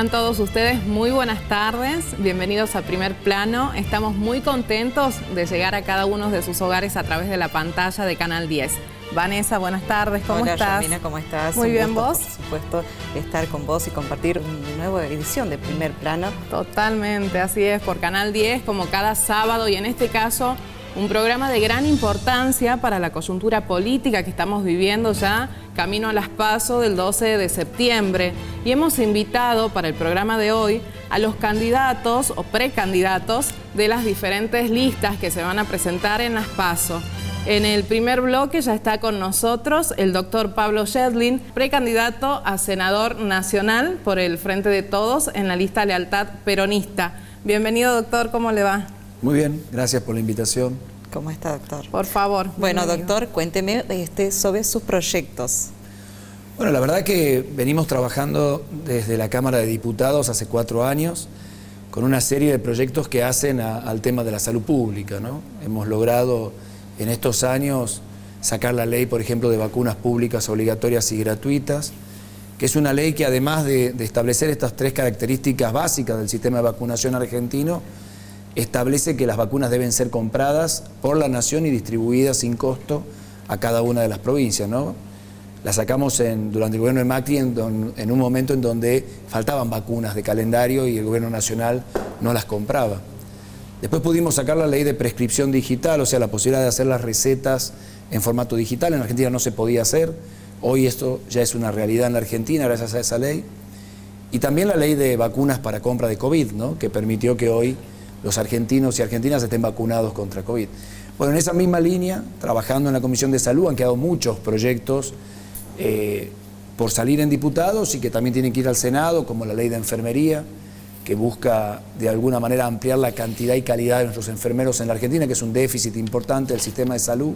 Tengan todos ustedes muy buenas tardes, bienvenidos a Primer Plano. Estamos muy contentos de llegar a cada uno de sus hogares a través de la pantalla de Canal 10. Vanessa, buenas tardes, ¿cómo estás? Hola, Romina, ¿cómo estás? Muy bien, ¿vos? Por supuesto, estar con vos y compartir una nueva edición de Primer Plano. Totalmente, así es, por Canal 10, como cada sábado, y en este caso, un programa de gran importancia para la coyuntura política que estamos viviendo ya camino a las PASO del 12 de septiembre. Y hemos invitado para el programa de hoy a los candidatos o precandidatos de las diferentes listas que se van a presentar en las PASO. En el primer bloque ya está con nosotros el doctor Pablo Schedlin, precandidato a senador nacional por el Frente de Todos en la lista Lealtad Peronista. Bienvenido, doctor, ¿cómo le va? Muy bien, gracias por la invitación. ¿Cómo está, doctor? Por favor. Bueno, doctor, cuénteme sobre sus proyectos. Bueno, la verdad que venimos trabajando desde la Cámara de Diputados hace 4 años con una serie de proyectos que hacen al tema de la salud pública, ¿no? Hemos logrado en estos años sacar la ley, por ejemplo, de vacunas públicas obligatorias y gratuitas, que es una ley que además de establecer estas 3 características básicas del sistema de vacunación argentino, establece que las vacunas deben ser compradas por la nación y distribuidas sin costo a cada una de las provincias, ¿no? La sacamos durante el gobierno de Macri en un momento en donde faltaban vacunas de calendario y el gobierno nacional no las compraba. Después pudimos sacar la ley de prescripción digital, o sea, la posibilidad de hacer las recetas en formato digital. En Argentina no se podía hacer. Hoy esto ya es una realidad en la Argentina gracias a esa ley. Y también la ley de vacunas para compra de COVID, ¿no? Que permitió que hoy los argentinos y argentinas estén vacunados contra COVID. Bueno, en esa misma línea, trabajando en la Comisión de Salud, han quedado muchos proyectos por salir en diputados y que también tienen que ir al Senado, como la ley de enfermería, que busca de alguna manera ampliar la cantidad y calidad de nuestros enfermeros en la Argentina, que es un déficit importante del sistema de salud.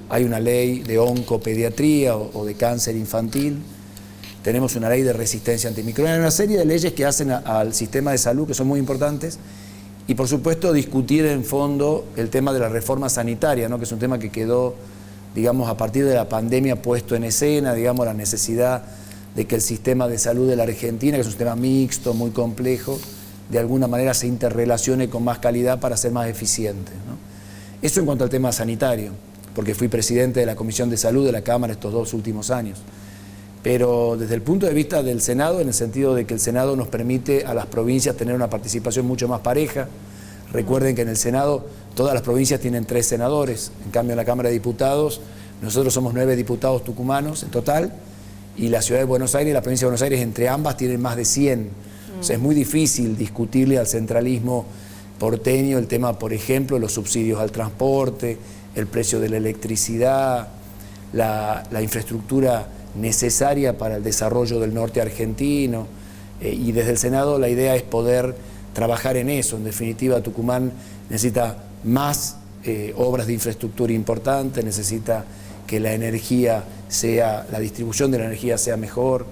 Hay una ley de oncopediatría o de cáncer infantil. Tenemos una ley de resistencia antimicrobiana, una serie de leyes que hacen al sistema de salud que son muy importantes. Y por supuesto discutir en fondo el tema de la reforma sanitaria, ¿no? Que es un tema que quedó, digamos, a partir de la pandemia puesto en escena, digamos, la necesidad de que el sistema de salud de la Argentina, que es un sistema mixto, muy complejo, de alguna manera se interrelacione con más calidad para ser más eficiente, ¿no? Eso en cuanto al tema sanitario, porque fui presidente de la Comisión de Salud de la Cámara estos 2 últimos años. Pero desde el punto de vista del Senado, en el sentido de que el Senado nos permite a las provincias tener una participación mucho más pareja. Recuerden que en el Senado todas las provincias tienen 3 senadores, en cambio en la Cámara de Diputados nosotros somos 9 diputados tucumanos en total, y la Ciudad de Buenos Aires y la Provincia de Buenos Aires entre ambas tienen más de 100. O sea, es muy difícil discutirle al centralismo porteño el tema, por ejemplo, los subsidios al transporte, el precio de la electricidad, la infraestructura necesaria para el desarrollo del norte argentino, y desde el Senado la idea es poder trabajar en eso. En definitiva, Tucumán necesita más obras de infraestructura importantes, necesita que la distribución de la energía sea mejor,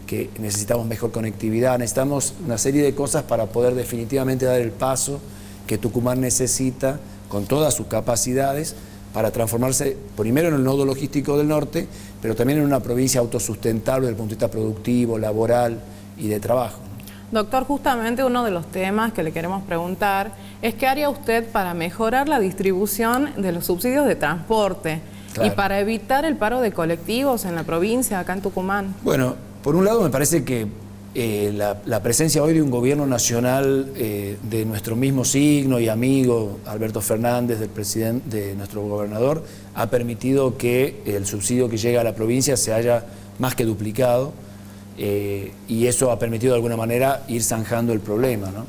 que necesitamos mejor conectividad, necesitamos una serie de cosas para poder definitivamente dar el paso que Tucumán necesita con todas sus capacidades para transformarse primero en el nodo logístico del norte, pero también en una provincia autosustentable desde el punto de vista productivo, laboral y de trabajo. Doctor, justamente uno de los temas que le queremos preguntar es ¿qué haría usted para mejorar la distribución de los subsidios de transporte? Claro. Y para evitar el paro de colectivos en la provincia, acá en Tucumán. Bueno, por un lado me parece que la presencia hoy de un gobierno nacional de nuestro mismo signo y amigo, Alberto Fernández, del presidente, de nuestro gobernador, ha permitido que el subsidio que llega a la provincia se haya más que duplicado, y eso ha permitido de alguna manera ir zanjando el problema, ¿no?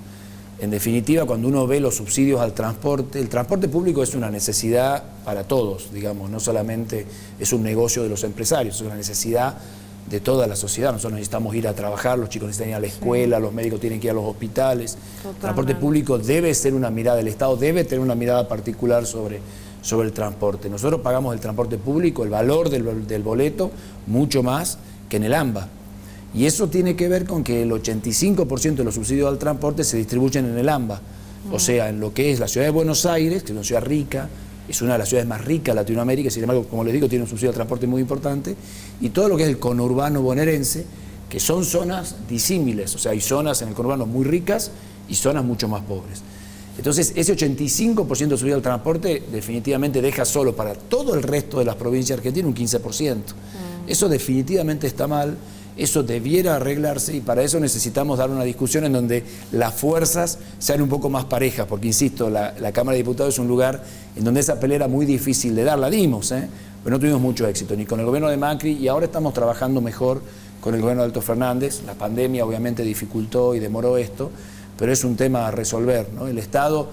En definitiva, cuando uno ve los subsidios al transporte, el transporte público es una necesidad para todos, digamos, no solamente es un negocio de los empresarios, es una necesidad de toda la sociedad. Nosotros necesitamos ir a trabajar, los chicos necesitan ir a la escuela, sí. Los médicos tienen que ir a los hospitales. Totalmente. El transporte público debe ser una mirada, el Estado debe tener una mirada particular sobre el transporte. Nosotros pagamos el transporte público, el valor del boleto, mucho más que en el AMBA. Y eso tiene que ver con que el 85% de los subsidios al transporte se distribuyen en el AMBA. O sea, en lo que es la ciudad de Buenos Aires, que es una ciudad rica, es una de las ciudades más ricas de Latinoamérica, sin embargo, como les digo, tiene un subsidio de transporte muy importante, y todo lo que es el conurbano bonaerense que son zonas disímiles, o sea, hay zonas en el conurbano muy ricas y zonas mucho más pobres. Entonces, ese 85% de subida del transporte definitivamente deja solo para todo el resto de las provincias argentinas un 15%. Eso definitivamente está mal, eso debiera arreglarse y para eso necesitamos dar una discusión en donde las fuerzas sean un poco más parejas, porque insisto, la Cámara de Diputados es un lugar en donde esa pelea era muy difícil de dar, la dimos, pero no tuvimos mucho éxito, ni con el gobierno de Macri, y ahora estamos trabajando mejor con el gobierno de Alberto Fernández. La pandemia obviamente dificultó y demoró esto, pero es un tema a resolver, ¿no? El Estado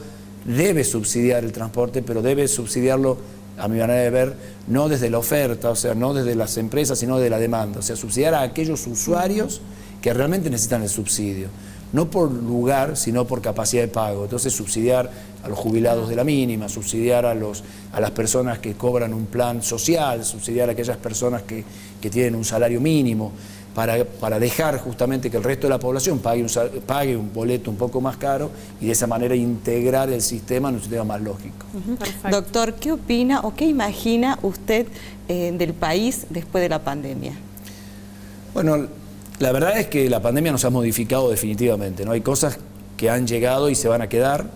debe subsidiar el transporte, pero debe subsidiarlo, a mi manera de ver, no desde la oferta, o sea, no desde las empresas, sino de la demanda. O sea, subsidiar a aquellos usuarios que realmente necesitan el subsidio. No por lugar, sino por capacidad de pago. Entonces, subsidiar a los jubilados de la mínima, subsidiar a las personas que cobran un plan social, subsidiar a aquellas personas que tienen un salario mínimo, para dejar justamente que el resto de la población pague un boleto un poco más caro y de esa manera integrar el sistema en un sistema más lógico. Doctor, ¿qué opina o qué imagina usted del país después de la pandemia? Bueno, la verdad es que la pandemia nos ha modificado definitivamente, ¿no? Hay cosas que han llegado y se van a quedar,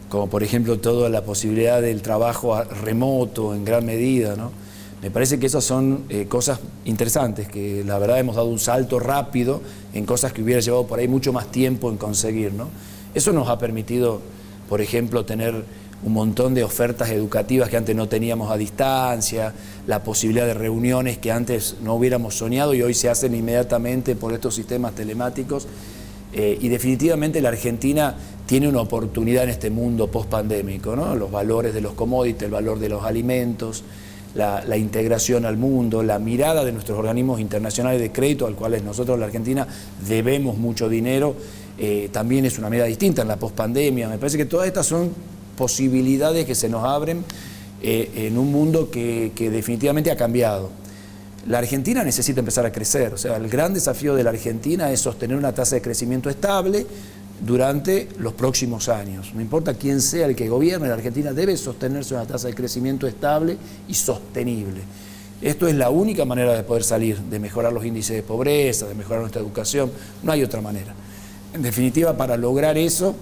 como por ejemplo toda la posibilidad del trabajo remoto en gran medida, ¿no? Me parece que esas son cosas interesantes, que la verdad hemos dado un salto rápido en cosas que hubiera llevado por ahí mucho más tiempo en conseguir, ¿no? Eso nos ha permitido, por ejemplo, tener un montón de ofertas educativas que antes no teníamos a distancia, la posibilidad de reuniones que antes no hubiéramos soñado y hoy se hacen inmediatamente por estos sistemas telemáticos. Y definitivamente la Argentina tiene una oportunidad en este mundo post-pandémico, ¿no? Los valores de los commodities, el valor de los alimentos, la integración al mundo, la mirada de nuestros organismos internacionales de crédito, al cuales nosotros, la Argentina, debemos mucho dinero, también es una mirada distinta en la pospandemia. Me parece que todas estas son posibilidades que se nos abren en un mundo que definitivamente ha cambiado. La Argentina necesita empezar a crecer, o sea, el gran desafío de la Argentina es sostener una tasa de crecimiento estable durante los próximos años. No importa quién sea el que gobierne, la Argentina debe sostenerse una tasa de crecimiento estable y sostenible. Esto es la única manera de poder salir, de mejorar los índices de pobreza, de mejorar nuestra educación, no hay otra manera. En definitiva, para lograr eso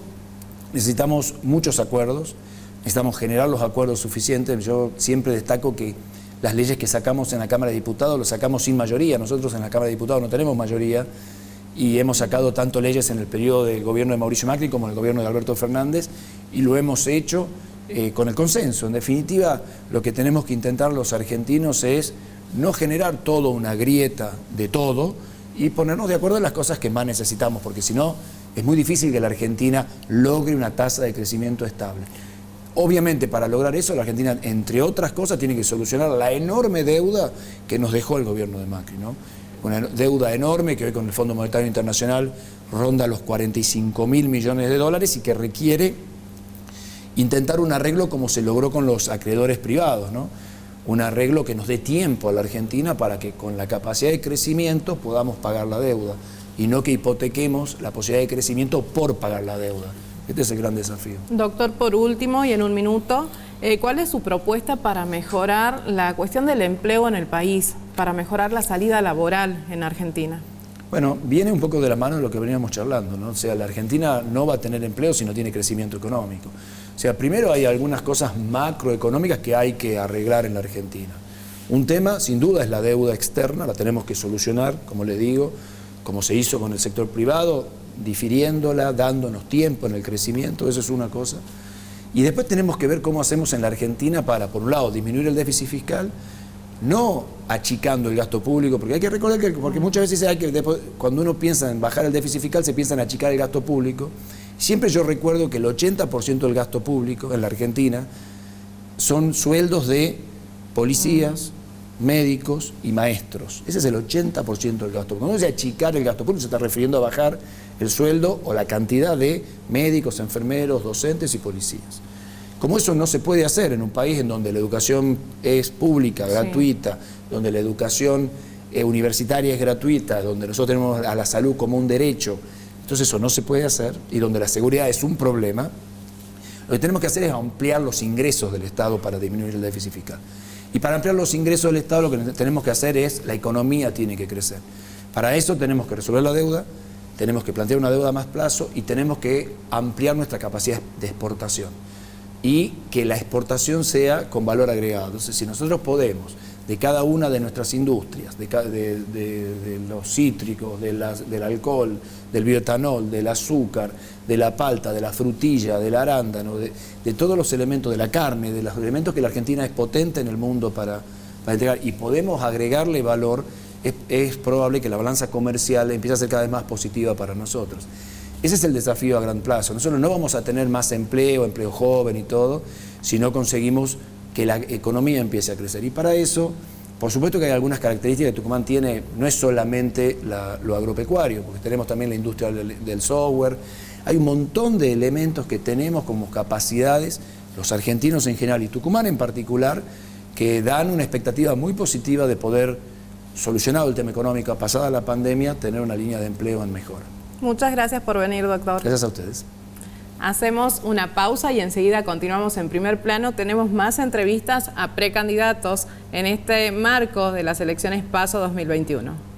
necesitamos muchos acuerdos, necesitamos generar los acuerdos suficientes. Yo siempre destaco que las leyes que sacamos en la Cámara de Diputados las sacamos sin mayoría. Nosotros en la Cámara de Diputados no tenemos mayoría, y hemos sacado tanto leyes en el periodo del gobierno de Mauricio Macri como en el gobierno de Alberto Fernández, y lo hemos hecho con el consenso. En definitiva, lo que tenemos que intentar los argentinos es no generar toda una grieta de todo y ponernos de acuerdo en las cosas que más necesitamos, porque si no, es muy difícil que la Argentina logre una tasa de crecimiento estable. Obviamente, para lograr eso, la Argentina, entre otras cosas, tiene que solucionar la enorme deuda que nos dejó el gobierno de Macri, ¿no? Una deuda enorme que hoy con el Fondo Monetario Internacional ronda los 45.000 millones de dólares y que requiere intentar un arreglo como se logró con los acreedores privados, ¿no? Un arreglo que nos dé tiempo a la Argentina para que con la capacidad de crecimiento podamos pagar la deuda y no que hipotequemos la posibilidad de crecimiento por pagar la deuda. Este es el gran desafío. Doctor, por último y en un minuto, ¿cuál es su propuesta para mejorar la cuestión del empleo en el país, para mejorar la salida laboral en Argentina? Bueno, viene un poco de la mano de lo que veníamos charlando, ¿no? O sea, la Argentina no va a tener empleo si no tiene crecimiento económico. O sea, primero hay algunas cosas macroeconómicas que hay que arreglar en la Argentina. Un tema, sin duda, es la deuda externa, la tenemos que solucionar, como le digo, como se hizo con el sector privado, difiriéndola, dándonos tiempo en el crecimiento, eso es una cosa. Y después tenemos que ver cómo hacemos en la Argentina para, por un lado, disminuir el déficit fiscal, no achicando el gasto público, porque hay que recordar que porque muchas veces cuando uno piensa en bajar el déficit fiscal, se piensa en achicar el gasto público. Siempre yo recuerdo que el 80% del gasto público en la Argentina son sueldos de policías, médicos y maestros. Ese es el 80% del gasto público. Cuando uno dice achicar el gasto público, se está refiriendo a bajar el sueldo o la cantidad de médicos, enfermeros, docentes y policías. Como eso no se puede hacer en un país en donde la educación es pública, gratuita, donde la educación universitaria es gratuita, donde nosotros tenemos a la salud como un derecho, entonces eso no se puede hacer, y donde la seguridad es un problema, lo que tenemos que hacer es ampliar los ingresos del Estado para disminuir el déficit fiscal. Y para ampliar los ingresos del Estado lo que tenemos que hacer es, la economía tiene que crecer. Para eso tenemos que resolver la deuda, tenemos que plantear una deuda a más plazo y tenemos que ampliar nuestra capacidad de exportación y que la exportación sea con valor agregado. Entonces, si nosotros podemos, de cada una de nuestras industrias, de los cítricos, del alcohol, del bioetanol, del azúcar, de la palta, de la frutilla, del arándano, de todos los elementos, de la carne, de los elementos que la Argentina es potente en el mundo para entregar, y podemos agregarle valor, es probable que la balanza comercial empiece a ser cada vez más positiva para nosotros. Ese es el desafío a gran plazo. Nosotros no vamos a tener más empleo joven y todo, si no conseguimos que la economía empiece a crecer. Y para eso, por supuesto que hay algunas características que Tucumán tiene, no es solamente lo agropecuario, porque tenemos también la industria del software, hay un montón de elementos que tenemos como capacidades, los argentinos en general y Tucumán en particular, que dan una expectativa muy positiva de poder, solucionado el tema económico, pasada la pandemia, tener una línea de empleo en mejora. Muchas gracias por venir, doctor. Gracias a ustedes. Hacemos una pausa y enseguida continuamos en Primer Plano. Tenemos más entrevistas a precandidatos en este marco de las elecciones PASO 2021.